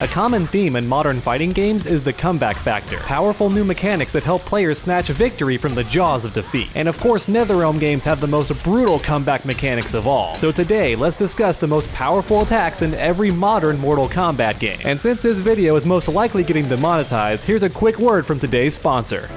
A common theme in modern fighting games is the comeback factor, powerful new mechanics that help players snatch victory from the jaws of defeat. And of course, NetherRealm games have the most brutal comeback mechanics of all. So today, let's discuss the most powerful attacks in every modern Mortal Kombat game. And since this video is most likely getting demonetized, here's a quick word from today's sponsor.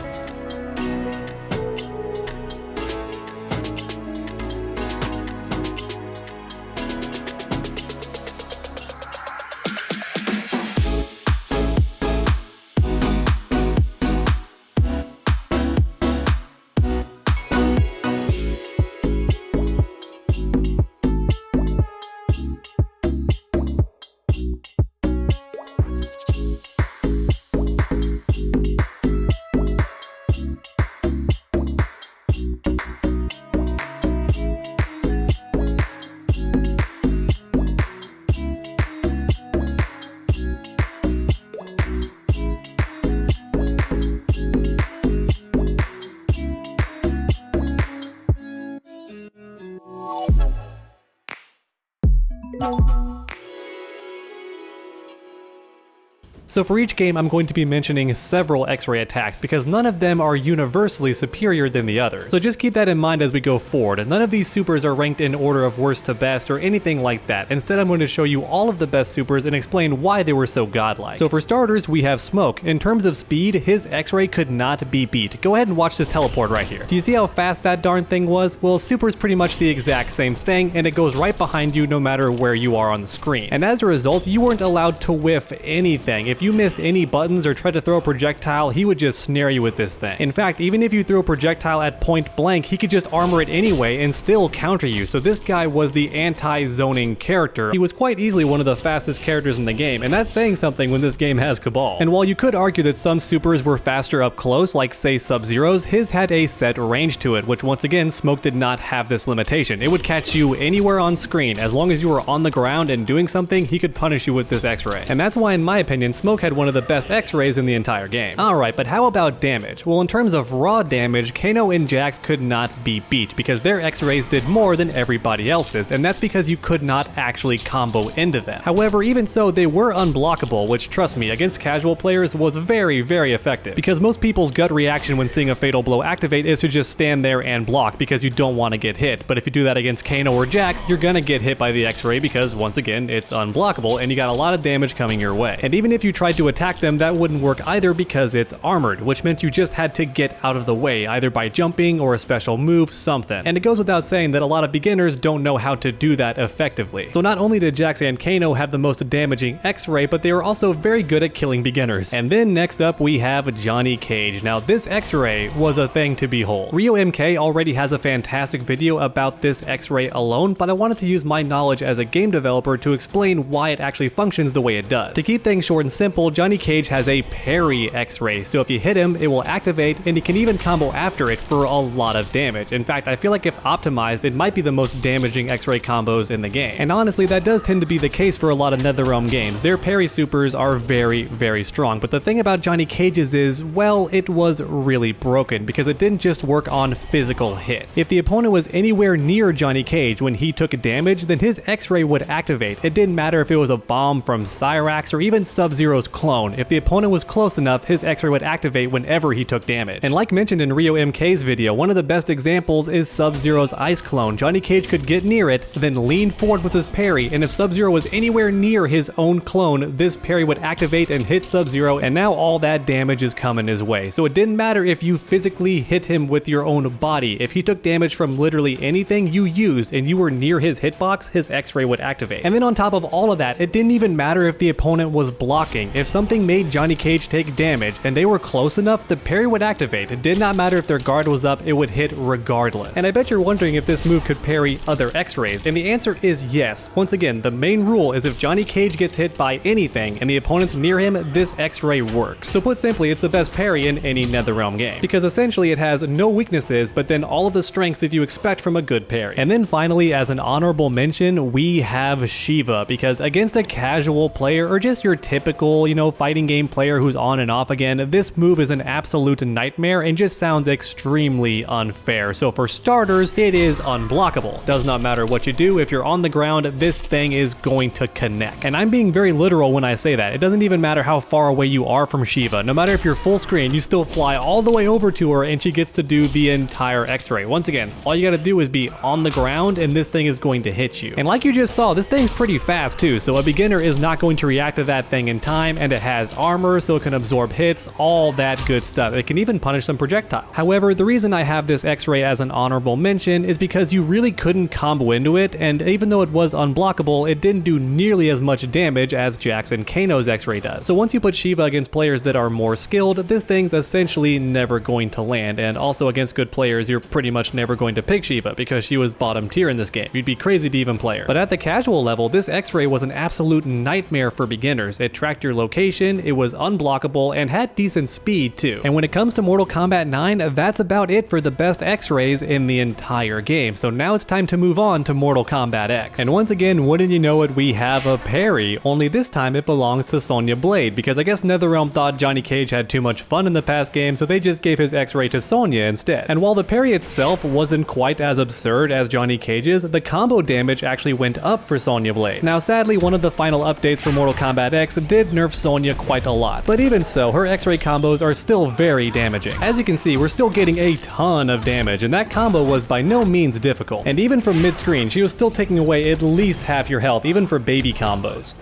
So for each game, I'm going to be mentioning several X-ray attacks because none of them are universally superior than the others. So just keep that in mind as we go forward. None of these supers are ranked in order of worst to best or anything like that. Instead, I'm going to show you all of the best supers and explain why they were so godlike. So for starters, we have Smoke. In terms of speed, his X-ray could not be beat. Go ahead and watch this teleport right here. Do you see how fast that darn thing was? Well, super is pretty much the exact same thing, and it goes right behind you no matter where you are on the screen. And as a result, you weren't allowed to whiff anything. If you missed any buttons or tried to throw a projectile, he would just snare you with this thing. In fact, even if you threw a projectile at point blank, he could just armor it anyway and still counter you. So this guy was the anti-zoning character. He was quite easily one of the fastest characters in the game, and that's saying something when this game has Cabal. And while you could argue that some supers were faster up close, like say Sub-Zero's, his had a set range to it, which once again, Smoke did not have this limitation. It would catch you anywhere on screen. As long as you were on the ground and doing something, he could punish you with this X-ray. And that's why, in my opinion, Smoke had one of the best X-rays in the entire game. Alright, but how about damage? Well, in terms of raw damage, Kano and Jax could not be beat because their X-rays did more than everybody else's, and that's because you could not actually combo into them. However, even so, they were unblockable, which, trust me, against casual players was very, very effective, because most people's gut reaction when seeing a fatal blow activate is to just stand there and block because you don't want to get hit. But if you do that against Kano or Jax, you're gonna get hit by the X-ray because, once again, it's unblockable and you got a lot of damage coming your way. And even if you tried to attack them, that wouldn't work either because it's armored, which meant you just had to get out of the way, either by jumping or a special move, something. And it goes without saying that a lot of beginners don't know how to do that effectively. So not only did Jax and Kano have the most damaging X-ray, but they were also very good at killing beginners. And then next up we have Johnny Cage. Now this X-ray was a thing to behold. Rio MK already has a fantastic video about this X-ray alone, but I wanted to use my knowledge as a game developer to explain why it actually functions the way it does. To keep things short and simple, Johnny Cage has a parry X-ray, so if you hit him, it will activate, and he can even combo after it for a lot of damage. In fact, I feel like if optimized, it might be the most damaging X-ray combos in the game. And honestly, that does tend to be the case for a lot of NetherRealm games. Their parry supers are very, very strong, but the thing about Johnny Cage's is, well, it was really broken because it didn't just work on physical hits. If the opponent was anywhere near Johnny Cage when he took damage, then his X-ray would activate. It didn't matter if it was a bomb from Cyrax or even Sub-Zero's clone. If the opponent was close enough, his X-ray would activate whenever he took damage. And like mentioned in Rio MK's video, one of the best examples is Sub-Zero's ice clone. Johnny Cage could get near it, then lean forward with his parry, and if Sub-Zero was anywhere near his own clone, this parry would activate and hit Sub-Zero, and now all that damage is coming his way. So it didn't matter if you physically hit him with your own body. If he took damage from literally anything you used and you were near his hitbox, his X-ray would activate. And then on top of all of that, it didn't even matter if the opponent was blocking. If something made Johnny Cage take damage and they were close enough, the parry would activate. It did not matter if their guard was up, it would hit regardless. And I bet you're wondering if this move could parry other X-rays, and the answer is yes. Once again, the main rule is if Johnny Cage gets hit by anything and the opponent's near him, this X-ray works. So put simply, it's the best parry in any NetherRealm game, because essentially it has no weaknesses, but then all of the strengths that you expect from a good parry. And then finally, as an honorable mention, we have Shiva, because against a casual player or just your typical casual, you know, fighting game player who's on and off again, this move is an absolute nightmare and just sounds extremely unfair. So for starters, it is unblockable. Does not matter what you do, if you're on the ground, this thing is going to connect. And I'm being very literal when I say that. It doesn't even matter how far away you are from Shiva. No matter if you're full screen, you still fly all the way over to her and she gets to do the entire X-ray. Once again, all you gotta do is be on the ground and this thing is going to hit you. And like you just saw, this thing's pretty fast too, so a beginner is not going to react to that thing in time, and it has armor so it can absorb hits, all that good stuff. It can even punish some projectiles. However, the reason I have this X-ray as an honorable mention is because you really couldn't combo into it, and even though it was unblockable, it didn't do nearly as much damage as Jax and Kano's X-ray does. So once you put Shiva against players that are more skilled, this thing's essentially never going to land, and also against good players, you're pretty much never going to pick Shiva because she was bottom tier in this game. You'd be crazy to even play her. But at the casual level, this X-ray was an absolute nightmare for beginners. It tracked your location, it was unblockable, and had decent speed too. And when it comes to Mortal Kombat 9, that's about it for the best X-rays in the entire game. So now it's time to move on to Mortal Kombat X. And once again, wouldn't you know it, we have a parry, only this time it belongs to Sonya Blade, because I guess NetherRealm thought Johnny Cage had too much fun in the past game, so they just gave his X-ray to Sonya instead. And while the parry itself wasn't quite as absurd as Johnny Cage's, the combo damage actually went up for Sonya Blade. Now sadly, one of the final updates for Mortal Kombat X did nerf Sonya quite a lot, but even so, her X-ray combos are still very damaging. As you can see, we're still getting a ton of damage, and that combo was by no means difficult. And even from mid-screen, she was still taking away at least half your health, even for baby combos.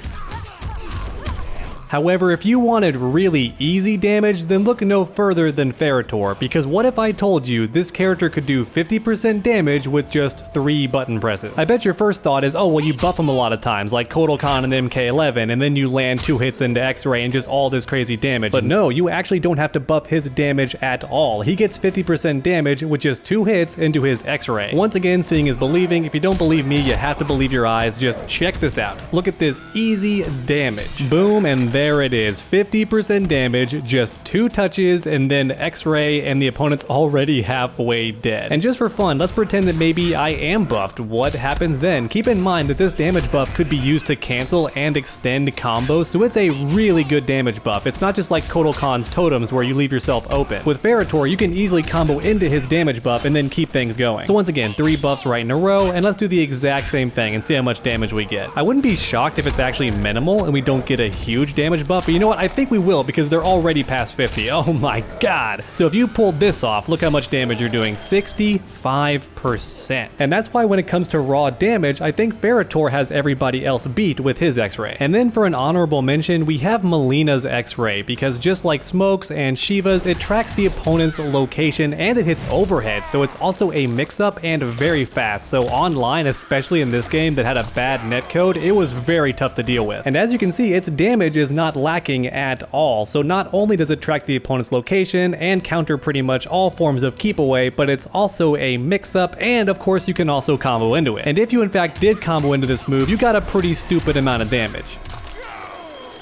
However, if you wanted really easy damage, then look no further than Ferritor, because what if I told you this character could do 50% damage with just 3 button presses? I bet your first thought is, oh well, you buff him a lot of times, like Kotal Khan and MK11, and then you land 2 hits into X-ray and just all this crazy damage. But no, you actually don't have to buff his damage at all. He gets 50% damage with just 2 hits into his X-ray. Once again, seeing is believing. If you don't believe me, you have to believe your eyes. Just check this out. Look at this easy damage. Boom, and there it is, 50% damage, just 2 touches, and then X-ray, and the opponent's already halfway dead. And just for fun, let's pretend that maybe I am buffed. What happens then? Keep in mind that this damage buff could be used to cancel and extend combos, so it's a really good damage buff. It's not just like Kotal Khan's totems where you leave yourself open. With Ferritor, you can easily combo into his damage buff and then keep things going. So once again, 3 buffs right in a row, and let's do the exact same thing and see how much damage we get. I wouldn't be shocked if it's actually minimal and we don't get a huge damage buff, but you know what? I think we will, because they're already past 50. Oh my god. So if you pulled this off, look how much damage you're doing. 65%. And that's why when it comes to raw damage, I think Ferritor has everybody else beat with his X-ray. And then for an honorable mention, we have Melina's X-ray, because just like Smoke's and Shiva's, it tracks the opponent's location and it hits overhead, so it's also a mix-up and very fast. So online, especially in this game that had a bad netcode, it was very tough to deal with. And as you can see, its damage is not lacking at all. So not only does it track the opponent's location and counter pretty much all forms of keep away, but it's also a mix-up, and of course you can also combo into it. And if you in fact did combo into this move, you got a pretty stupid amount of damage.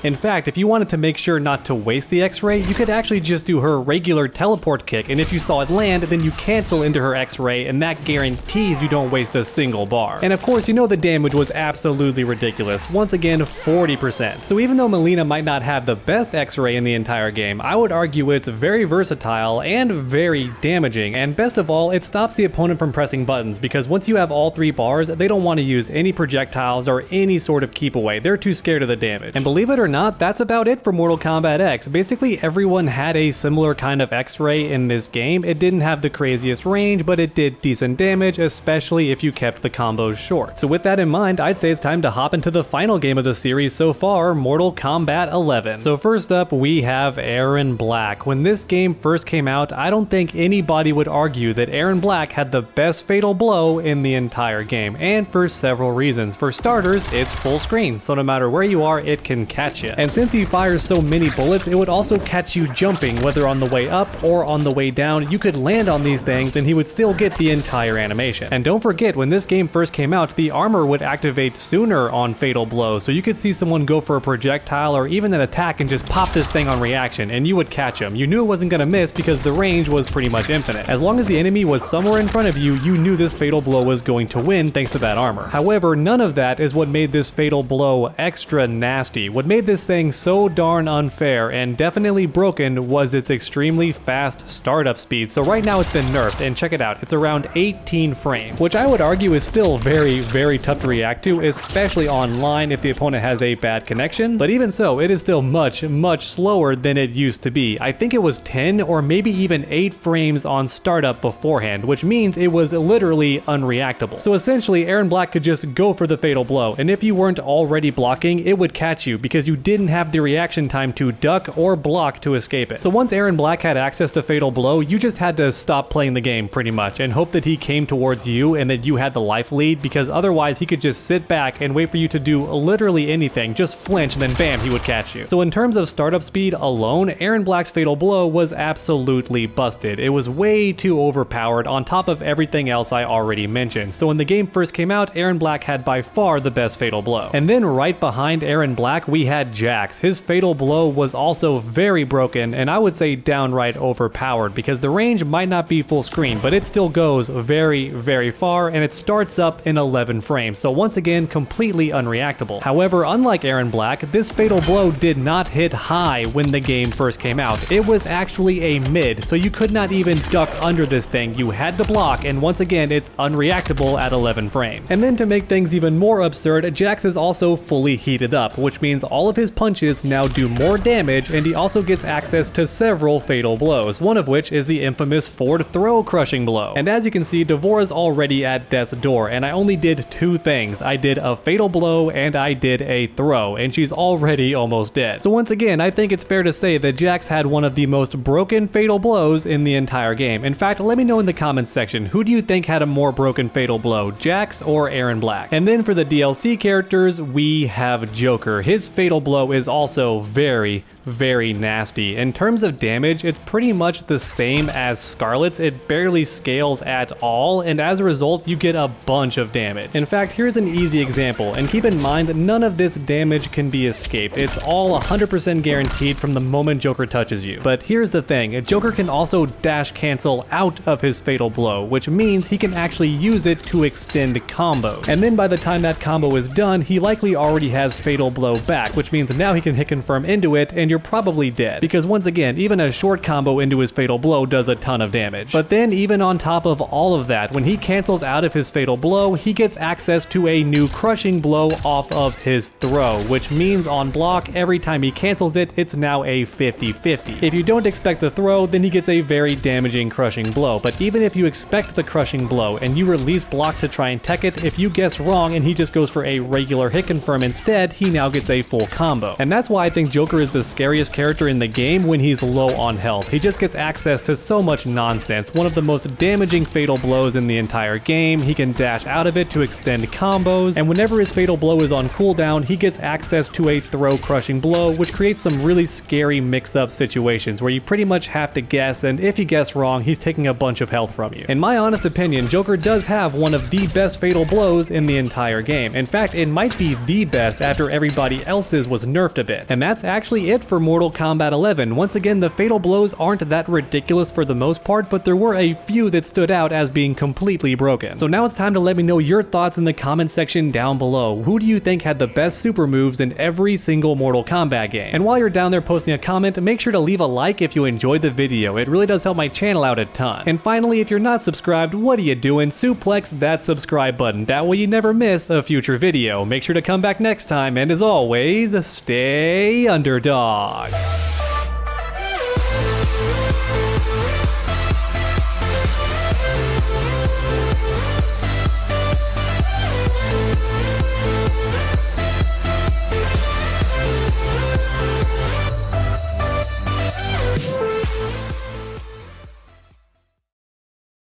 In fact, if you wanted to make sure not to waste the X-ray, you could actually just do her regular teleport kick, and if you saw it land, then you cancel into her X-ray, and that guarantees you don't waste a single bar. And of course, you know the damage was absolutely ridiculous. Once again, 40%. So even though Melina might not have the best X-ray in the entire game, I would argue it's very versatile and very damaging, and best of all, it stops the opponent from pressing buttons, because once you have all 3 bars, they don't want to use any projectiles or any sort of keep away. They're too scared of the damage. And believe it or not, that's about it for Mortal Kombat X. Basically, everyone had a similar kind of X-ray in this game. It didn't have the craziest range, but it did decent damage, especially if you kept the combos short. So with that in mind, I'd say it's time to hop into the final game of the series so far, Mortal Kombat 11. So first up, we have Erron Black. When this game first came out, I don't think anybody would argue that Erron Black had the best fatal blow in the entire game, and for several reasons. For starters, it's full screen, so no matter where you are, it can catch you. And since he fires so many bullets, it would also catch you jumping, whether on the way up or on the way down. You could land on these things and he would still get the entire animation. And don't forget, when this game first came out, the armor would activate sooner on fatal blows, so you could see someone go for a projectile or even an attack and just pop this thing on reaction, and you would catch him. You knew it wasn't gonna miss because the range was pretty much infinite. As long as the enemy was somewhere in front of you, you knew this fatal blow was going to win thanks to that armor. However, none of that is what made this fatal blow extra nasty. What made this thing so darn unfair and definitely broken was its extremely fast startup speed. So right now it's been nerfed, and check it out, it's around 18 frames, which I would argue is still very tough to react to, especially online if the opponent has a bad connection. But even so, it is still much slower than it used to be. I think it was 10 or maybe even 8 frames on startup beforehand, which means it was literally unreactable. So essentially, Erron Black could just go for the fatal blow, and if you weren't already blocking, it would catch you because you didn't have the reaction time to duck or block to escape it. So once Erron Black had access to fatal blow, you just had to stop playing the game pretty much and hope that he came towards you and that you had the life lead, because otherwise he could just sit back and wait for you to do literally anything, just flinch, and then bam, he would catch you. So in terms of startup speed alone, Erron Black's fatal blow was absolutely busted. It was way too overpowered on top of everything else I already mentioned. So when the game first came out, Erron Black had by far the best fatal blow. And then right behind Erron Black, we had Jax. His fatal blow was also very broken, and I would say downright overpowered, because the range might not be full screen, but it still goes very far, and it starts up in 11 frames. So once again, completely unreactable. However, unlike Erron Black, this fatal blow did not hit high when the game first came out. It was actually a mid, so you could not even duck under this thing. You had to block, and once again, it's unreactable at 11 frames. And then to make things even more absurd, Jax is also fully heated up, which means all of his punches now do more damage, and he also gets access to several fatal blows, one of which is the infamous forward throw crushing blow. And as you can see, D'Vorah's already at death's door, and I only did 2 things. I did a fatal blow and I did a throw, and she's already almost dead. So once again, I think it's fair to say that Jax had one of the most broken fatal blows in the entire game. In fact, let me know in the comments section, who do you think had a more broken fatal blow, Jax or Erron Black? And then for the DLC characters, we have Joker. His fatal blow is also very nasty. In terms of damage, it's pretty much the same as Scarlet's. It barely scales at all, and as a result, you get a bunch of damage. In fact, here's an easy example, and keep in mind, none of this damage can be escaped. It's all 100% guaranteed from the moment Joker touches you. But here's the thing, Joker can also dash cancel out of his fatal blow, which means he can actually use it to extend combos. And then by the time that combo is done, he likely already has fatal blow back, which means now he can hit confirm into it, and you're probably dead. Because once again, even a short combo into his fatal blow does a ton of damage. But then even on top of all of that, when he cancels out of his fatal blow, he gets access to a new crushing blow off of his throw, which means on block, every time he cancels it, it's now a 50-50. If you don't expect the throw, then he gets a very damaging crushing blow. But even if you expect the crushing blow and you release block to try and tech it, if you guess wrong and he just goes for a regular hit confirm instead, he now gets a full combo. And that's why I think Joker is the scariest character in the game when he's low on health. He just gets access to so much nonsense. One of the most damaging fatal blows in the entire game. He can dash out of it to extend combos, and whenever his fatal blow is on cooldown, he gets access to a throw crushing blow, which creates some really scary mix-up situations where you pretty much have to guess, and if you guess wrong, he's taking a bunch of health from you. In my honest opinion, Joker does have one of the best fatal blows in the entire game. In fact, it might be the best after everybody else's was nerfed a bit. And that's actually it for Mortal Kombat 11. Once again, the fatal blows aren't that ridiculous for the most part, but there were a few that stood out as being completely broken. So now it's time to let me know your thoughts in the comment section down below. Who do you think had the best super moves in every single Mortal Kombat game? And while you're down there posting a comment, make sure to leave a like if you enjoyed the video. It really does help my channel out a ton. And finally, if you're not subscribed, what are you doing? Suplex that subscribe button. That way you never miss a future video. Make sure to come back next time, and as always, stay underdogs.